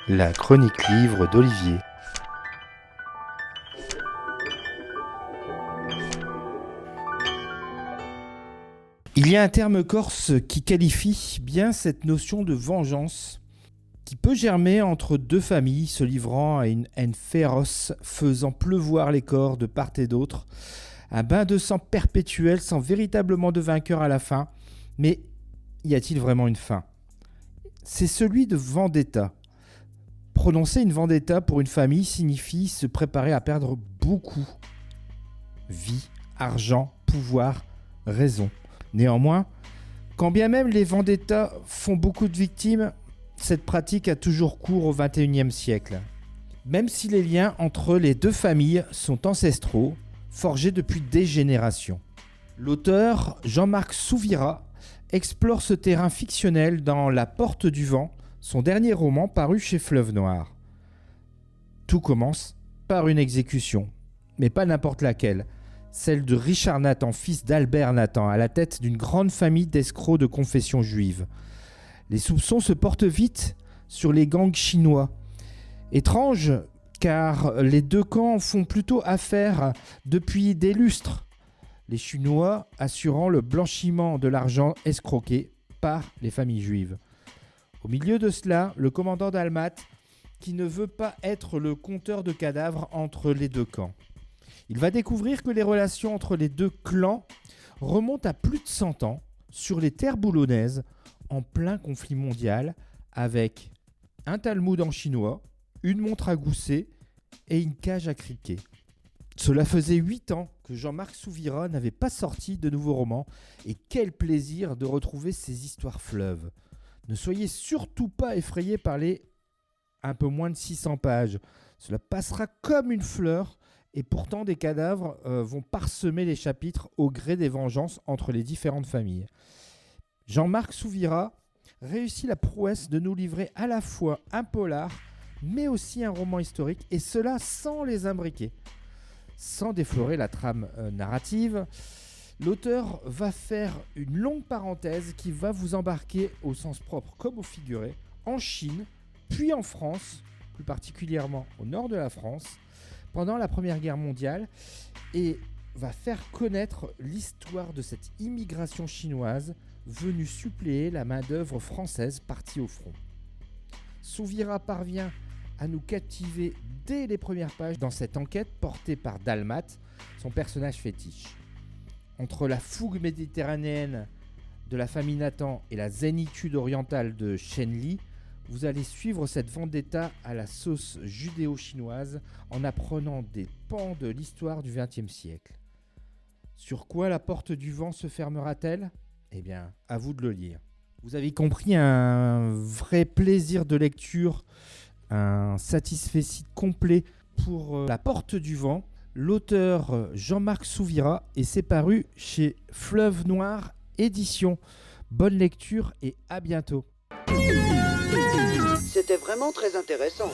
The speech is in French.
La chronique livre d'Olivier. Il y a un terme corse qui qualifie bien cette notion de vengeance qui peut germer entre deux familles se livrant à une haine féroce, faisant pleuvoir les corps de part et d'autre. Un bain de sang perpétuel sans véritablement de vainqueur à la fin. Mais y a-t-il vraiment une fin ? C'est celui de vendetta. Prononcer une vendetta pour une famille signifie se préparer à perdre beaucoup. Vie, argent, pouvoir, raison. Néanmoins, quand bien même les vendettas font beaucoup de victimes, cette pratique a toujours cours au XXIe siècle. Même si les liens entre les deux familles sont ancestraux, forgés depuis des générations. L'auteur, Jean-Marc Souvira, explore ce terrain fictionnel dans La Porte du Vent, son dernier roman paru chez Fleuve Noir. Tout commence par une exécution, mais pas n'importe laquelle. Celle de Richard Nathan, fils d'Albert Nathan, à la tête d'une grande famille d'escrocs de confession juive. Les soupçons se portent vite sur les gangs chinois. Étrange, car les deux camps font plutôt affaire depuis des lustres, les Chinois assurant le blanchiment de l'argent escroqué par les familles juives. Au milieu de cela, le commandant Dalmat, qui ne veut pas être le compteur de cadavres entre les deux camps. Il va découvrir que les relations entre les deux clans remontent à plus de 100 ans sur les terres boulonnaises en plein conflit mondial avec un Talmud en chinois, une montre à gousset et une cage à criquet. Cela faisait 8 ans que Jean-Marc Souvira n'avait pas sorti de nouveaux romans et quel plaisir de retrouver ces histoires fleuves. Ne soyez surtout pas effrayés par les un peu moins de 600 pages. Cela passera comme une fleur. Et pourtant, des cadavres vont parsemer les chapitres au gré des vengeances entre les différentes familles. Jean-Marc Souvira réussit la prouesse de nous livrer à la fois un polar, mais aussi un roman historique, et cela sans les imbriquer. Sans déflorer la trame narrative, l'auteur va faire une longue parenthèse qui va vous embarquer au sens propre comme au figuré, en Chine, puis en France, plus particulièrement au nord de la France, pendant la Première Guerre mondiale, et va faire connaître l'histoire de cette immigration chinoise venue suppléer la main-d'œuvre française partie au front. Souvira parvient à nous captiver dès les premières pages dans cette enquête portée par Dalmat, son personnage fétiche. Entre la fougue méditerranéenne de la famille Nathan et la zénitude orientale de Shen Li, vous allez suivre cette vendetta à la sauce judéo-chinoise en apprenant des pans de l'histoire du XXe siècle. Sur quoi La Porte du Vent se fermera-t-elle ? Eh bien, à vous de le lire. Vous avez compris, un vrai plaisir de lecture, un satisfecit complet pour La Porte du Vent. L'auteur Jean-Marc Souvira et c'est paru chez Fleuve Noir Édition. Bonne lecture et à bientôt. C'était vraiment très intéressant.